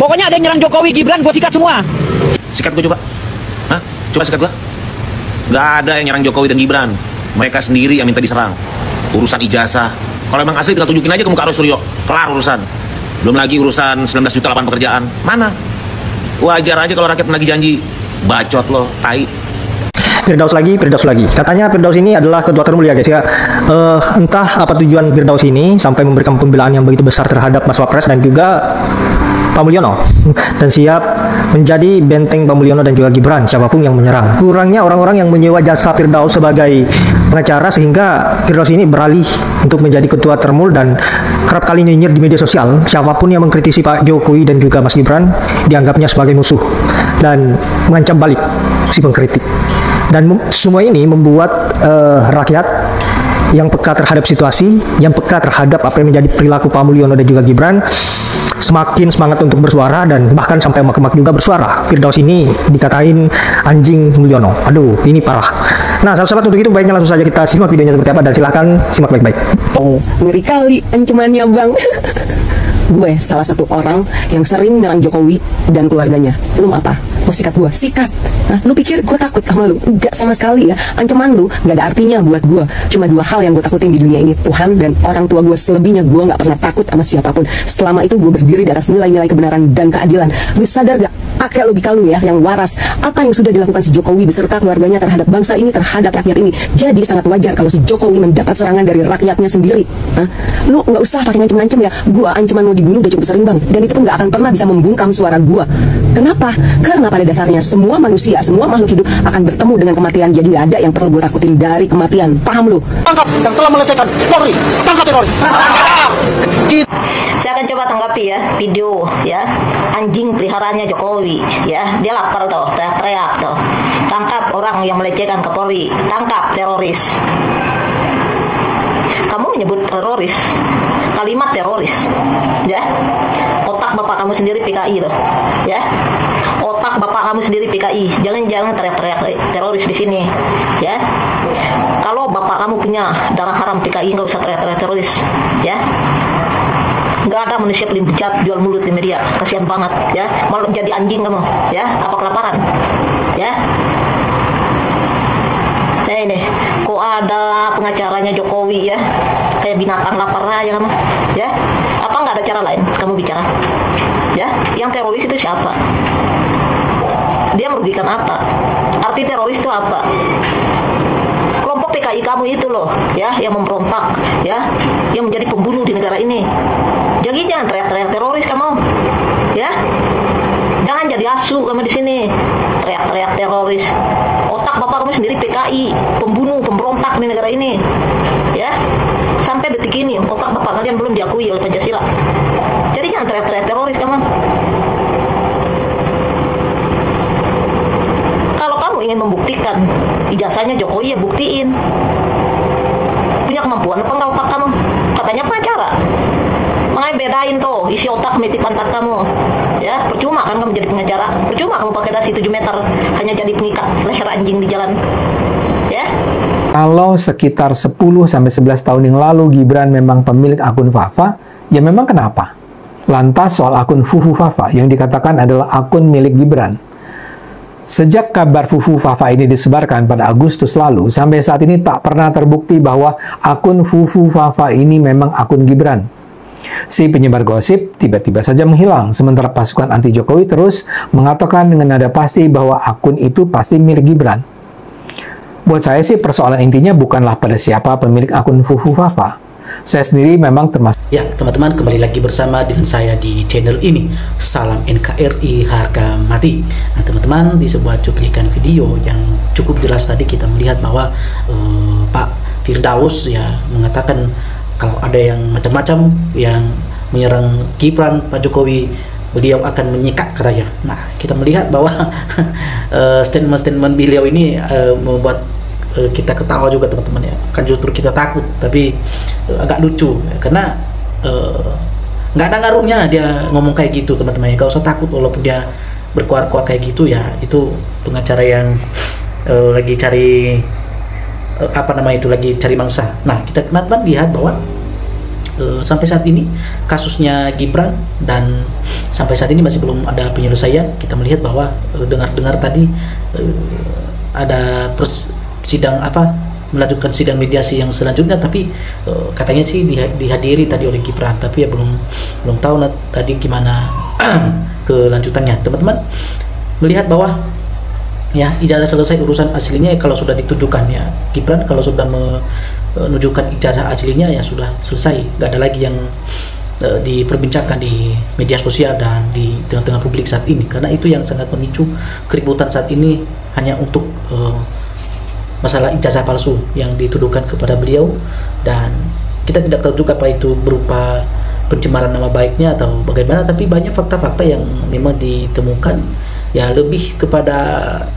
Pokoknya ada yang nyerang Jokowi, Gibran, gue sikat semua. Sikat gue coba. Hah? Coba sikat gue. Gak ada yang nyerang Jokowi dan Gibran. Mereka sendiri yang minta diserang. Urusan ijazah. Kalau emang asli tinggal tunjukin aja ke muka Suryo. Kelar urusan. Belum lagi urusan 19 juta lapangan pekerjaan. Mana? Wajar aja kalau rakyat menagih janji. Bacot lo, tai. Firdaus lagi. Katanya Firdaus ini adalah ketua termul ya guys ya. Entah apa tujuan Firdaus ini sampai memberikan pembelaan yang begitu besar terhadap Mas Wapres dan juga Pak Mulyono dan siap menjadi benteng Pak Mulyono dan juga Gibran siapapun yang menyerang. Kurangnya orang-orang yang menyewa jasa Firdaus sebagai pengacara sehingga Firdaus ini beralih untuk menjadi ketua termul dan kerap kali nyinyir di media sosial. Siapapun yang mengkritisi Pak Jokowi dan juga Mas Gibran dianggapnya sebagai musuh dan mengancam balik si pengkritik. Dan semua ini membuat rakyat yang peka terhadap situasi, yang peka terhadap apa yang menjadi perilaku Pak Mulyono dan juga Gibran semakin semangat untuk bersuara dan bahkan sampai mak-mak juga bersuara. Firdaus ini dikatain anjing Mulyono. Aduh, ini parah. Nah, sahabat-sahabat, untuk itu baiknya langsung saja kita simak videonya seperti apa dan silahkan simak baik-baik. Oh, ngeri kali ancamannya bang. Gue salah satu orang yang sering nyerang Jokowi dan keluarganya. Lu mau apa? Mau sikat gue? Sikat. Nah, lu pikir gue takut sama lu? Enggak sama sekali ya. Ancaman lu gak ada artinya buat gue. Cuma dua hal yang gue takutin di dunia ini, Tuhan dan orang tua gue. Selebihnya gue gak pernah takut sama siapapun. Selama itu gue berdiri di atas nilai-nilai kebenaran dan keadilan. Lu sadar gak? Pakai logika lu ya yang waras. Apa yang sudah dilakukan si Jokowi beserta keluarganya terhadap bangsa ini, terhadap rakyat ini. Jadi sangat wajar kalau si Jokowi mendapat serangan dari rakyatnya sendiri. Nah, lu gak usah pakai ngancem-ngancem ya. Gue ancaman mau dibunuh udah cukup sering bang. Dan itu pun gak akan pernah bisa membungkam suara gue. Kenapa? Karena pada dasarnya semua manusia, semua makhluk hidup akan bertemu dengan kematian. Jadi gak ada yang perlu gue takutin dari kematian. Paham lu? Tangkap yang telah melecehkan Polri. Tangkap teroris. Saya akan coba tanggapi ya video ya anjing peliharaannya Jokowi ya, dia lapar tuh, teriak-teriak tuh, tangkap orang yang melecehkan Kapolri, tangkap teroris. Kamu menyebut teroris, kalimat teroris ya, otak bapak kamu sendiri PKI loh ya, otak bapak kamu sendiri PKI, jangan teriak-teriak teroris di sini ya. Kalau bapak kamu punya darah haram PKI nggak usah teriak-teriak teroris ya. Nggak ada manusia paling bejat jual mulut di media, kasihan banget ya, malah jadi anjing kamu ya, apa kelaparan ya. Nah ini kok ada pengacaranya Jokowi ya, kayak binatang lapar aja kamu ya. Apa nggak ada cara lain kamu bicara ya? Yang teroris itu siapa? Dia merugikan apa? Arti teroris itu apa? Kelompok PKI kamu itu loh ya, yang memberontak ya, yang menjadi pembunuh di negara ini. Jadi jangan teriak-teriak teroris kamu ya, jangan jadi asu kamu di sini teriak-teriak teroris. Otak bapak kamu sendiri PKI, pembunuh, pemberontak di negara ini ya. Sampai detik ini otak bapak kalian belum diakui oleh Pancasila. Jadi jangan teriak-teriak teroris kamu. Kalau kamu ingin membuktikan ijazahnya Jokowi, ya buktiin. Punya kemampuan apa enggak otak kamu? Katanya pengacara. Makanya bedain tuh isi otak meti pantat kamu ya. Percuma kan kamu jadi pengacara, percuma kamu pakai dasi 7 meter hanya jadi pengikat leher anjing di jalan ya. Kalau sekitar 10-11 tahun yang lalu Gibran memang pemilik akun Fafa, ya memang kenapa? Lantas soal akun Fufu Fafa yang dikatakan adalah akun milik Gibran. Sejak kabar Fufu Fafa ini disebarkan pada Agustus lalu, sampai saat ini tak pernah terbukti bahwa akun Fufu Fafa ini memang akun Gibran. Si penyebar gosip tiba-tiba saja menghilang, sementara pasukan anti Jokowi terus mengatakan dengan nada pasti bahwa akun itu pasti milik Gibran. Buat saya sih persoalan intinya bukanlah pada siapa pemilik akun Fufu Fafa. Saya sendiri memang termasuk. Ya teman-teman, kembali lagi bersama dengan saya di channel ini. Salam NKRI harga mati. Nah teman-teman, di sebuah cuplikan video yang cukup jelas tadi kita melihat bahwa Pak Firdaus ya mengatakan kalau ada yang macam-macam yang menyerang Gibran, Pak Jokowi, beliau akan menyikat katanya. Nah, kita melihat bahwa statement-statement beliau ini membuat kita ketawa juga teman-teman ya. Kan justru kita takut, tapi agak lucu ya, karena nggak ada ngaruhnya dia ngomong kayak gitu teman-teman ya. Gak usah takut walaupun dia berkuar-kuar kayak gitu ya. Itu pengacara yang lagi cari apa namanya itu, lagi cari mangsa. Nah kita teman-teman lihat bahwa sampai saat ini kasusnya Gibran, dan sampai saat ini masih belum ada penyelesaian. Kita melihat bahwa dengar-dengar tadi ada sidang melanjutkan sidang mediasi yang selanjutnya, tapi katanya sih dihadiri tadi oleh Gibran, tapi ya belum tahu tadi gimana kelanjutannya. Teman-teman melihat bahwa ya ijazah selesai, urusan aslinya kalau sudah ditujukan ya Gibran, kalau sudah menunjukkan ijazah aslinya ya sudah selesai, nggak ada lagi yang diperbincangkan di media sosial dan di tengah-tengah publik saat ini, karena itu yang sangat memicu keributan saat ini hanya untuk masalah ijazah palsu yang dituduhkan kepada beliau. Dan kita tidak tahu juga apa itu berupa pencemaran nama baiknya atau bagaimana, tapi banyak fakta-fakta yang memang ditemukan ya lebih kepada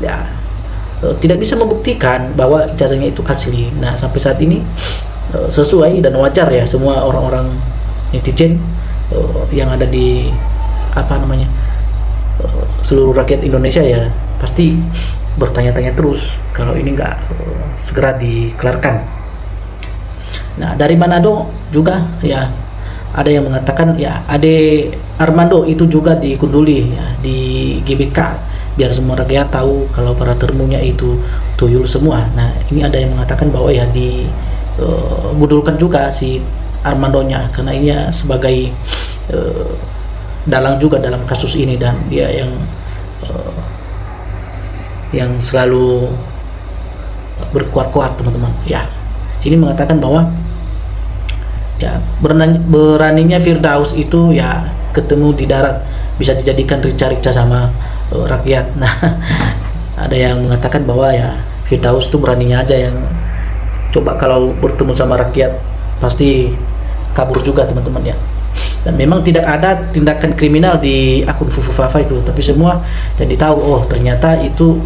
ya tidak bisa membuktikan bahwa ijazahnya itu asli. Nah, sampai saat ini sesuai dan wajar ya semua orang-orang netizen yang ada di seluruh rakyat Indonesia ya pasti bertanya-tanya terus kalau ini nggak segera dikelarkan. Nah, dari Manado juga ya ada yang mengatakan ya Ade Armando itu juga digunduli ya di GBK biar semua rakyat tahu kalau para termunya itu tuyul semua. Nah, ini ada yang mengatakan bahwa ya digundulkan juga si Armandonya karena ini ya sebagai dalang juga dalam kasus ini, dan dia yang selalu berkuat-kuat teman-teman. Ya, sini mengatakan bahwa ya beraninya Firdaus itu ya ketemu di darat bisa dijadikan rica-rica sama rakyat. Nah, ada yang mengatakan bahwa ya Firdaus itu beraninya aja, yang coba kalau bertemu sama rakyat pasti kabur juga teman-teman ya. Dan memang tidak ada tindakan kriminal di akun Fufu Fafa itu, tapi semua jadi tahu oh ternyata itu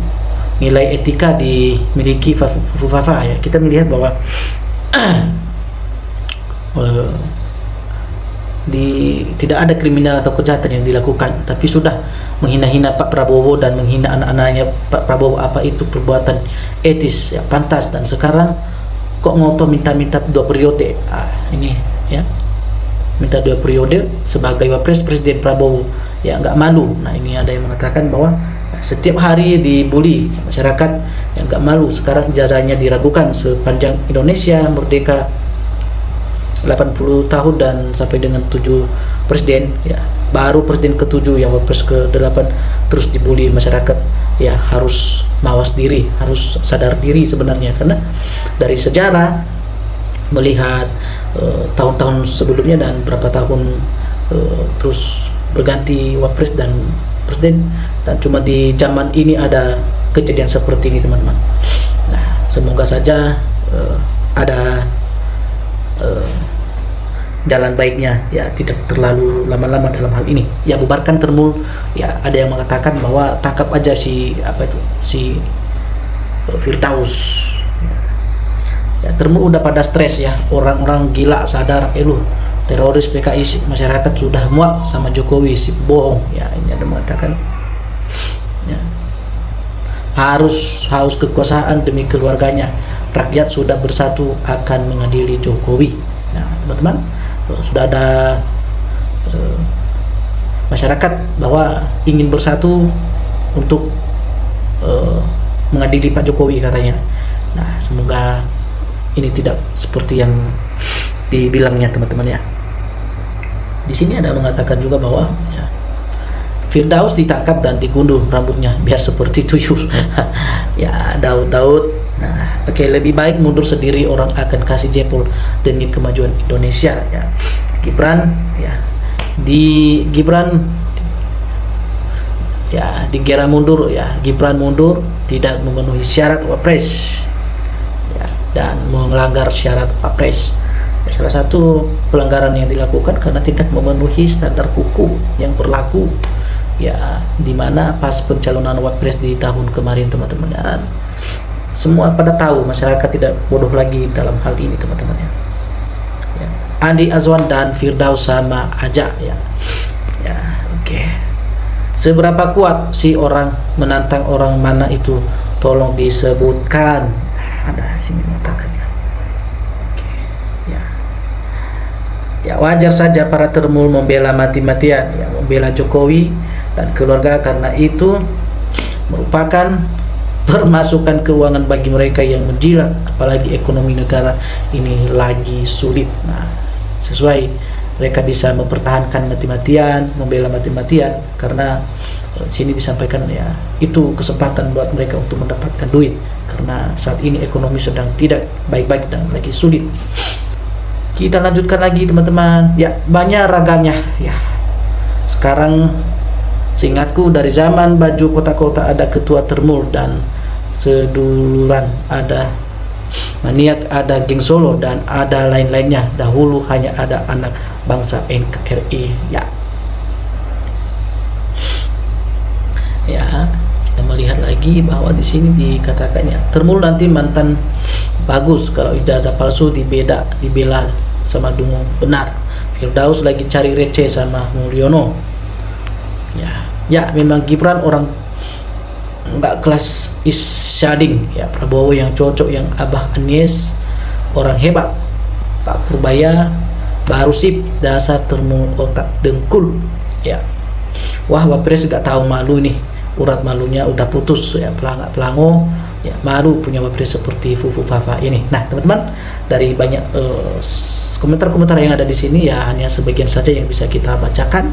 nilai etika dimiliki Fufu Fafa ya. Kita melihat bahwa tidak ada kriminal atau kejahatan yang dilakukan, tapi sudah menghina-hina Pak Prabowo dan menghina anak-anaknya Pak Prabowo. Apa itu perbuatan etis ya, pantas, dan sekarang kok ngotot minta-minta 2 periode. Ini ya, minta 2 periode sebagai wapres Presiden Prabowo ya, nggak malu. Nah, ini ada yang mengatakan bahwa setiap hari dibully masyarakat yang nggak malu, sekarang ijazahnya diragukan sepanjang Indonesia merdeka 80 tahun dan sampai dengan 7 presiden ya, baru presiden ke-7 yang wapres ke-8 terus dibully masyarakat ya. Harus mawas diri, harus sadar diri sebenarnya, karena dari sejarah melihat tahun-tahun sebelumnya dan berapa tahun terus berganti wapres dan presiden, dan cuma di zaman ini ada kejadian seperti ini teman-teman. Nah, semoga saja ada jalan baiknya ya, tidak terlalu lama-lama dalam hal ini ya. Bubarkan Termul ya, ada yang mengatakan bahwa tangkap aja si Firdaus ya. Termul udah pada stres ya, orang-orang gila sadar lu teroris PKI, masyarakat sudah muak sama Jokowi si bohong ya. Ini ada mengatakan ya, harus kekuasaan demi keluarganya, rakyat sudah bersatu akan mengadili Jokowi. Nah teman-teman, sudah ada masyarakat bahwa ingin bersatu untuk mengadili Pak Jokowi katanya. Nah, semoga ini tidak seperti yang dibilangnya teman-teman ya. Di sini ada mengatakan juga bahwa ya, Firdaus ditangkap dan digundul rambutnya biar seperti tuyul. Ya, Daud. Nah, oke, lebih baik mundur sendiri, orang akan kasih jempol demi kemajuan Indonesia ya. Gibran ya, di Gera mundur ya. Gibran mundur tidak memenuhi syarat wapres ya, dan melanggar syarat wapres ya. Salah satu pelanggaran yang dilakukan karena tidak memenuhi standar hukum yang berlaku ya, dimana pas pencalonan wapres di tahun kemarin teman-teman. Dan semua pada tahu, masyarakat tidak bodoh lagi dalam hal ini teman-teman ya. Andi Azwan dan Firdaus sama aja ya. Ya, oke. Seberapa kuat si orang menantang orang mana itu? Tolong disebutkan. Ada sini mengatakan ya. Oke. Ya. Ya wajar saja para termul membela mati-matian, ya membela Jokowi dan keluarga, karena itu merupakan permasukan keuangan bagi mereka yang menjilat, apalagi ekonomi negara ini lagi sulit. Nah, sesuai mereka bisa mempertahankan mati-matian, membela mati-matian, karena sini disampaikan ya itu kesempatan buat mereka untuk mendapatkan duit, karena saat ini ekonomi sedang tidak baik-baik dan lagi sulit. Kita lanjutkan lagi teman-teman, ya banyak ragamnya ya. Sekarang seingatku dari zaman baju kota-kota ada ketua termul dan seduluran, ada maniak, ada geng Solo, dan ada lain-lainnya. Dahulu hanya ada anak bangsa NKRI. Ya, kita melihat lagi bahwa di sini dikatakannya termul nanti mantan bagus kalau ijazah palsu dibela sama Dungu benar. Firdaus lagi cari receh sama Mulyono. Ya memang Gibran orang nggak kelas Isyading, ya Prabowo yang cocok, yang Abah Anies orang hebat, Pak Purbaya baru sip, dasar termul otak dengkul ya. Wah, Wapres gak tahu malu nih, urat malunya udah putus ya, pelango ya, malu punya Wapres seperti Fufu Fafa ini. Nah teman-teman, dari banyak komentar-komentar yang ada di sini ya hanya sebagian saja yang bisa kita bacakan.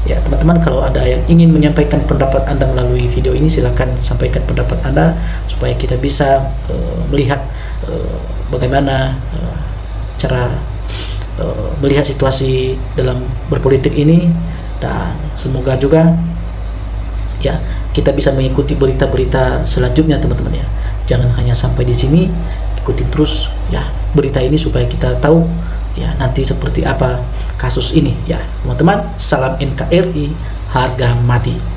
Ya teman-teman, kalau ada yang ingin menyampaikan pendapat Anda melalui video ini, silakan sampaikan pendapat Anda supaya kita bisa melihat bagaimana cara melihat situasi dalam berpolitik ini, dan semoga juga ya kita bisa mengikuti berita-berita selanjutnya teman-teman ya. Jangan hanya sampai di sini, ikuti terus ya berita ini supaya kita tahu ya nanti seperti apa kasus ini ya teman-teman. Salam NKRI, harga mati.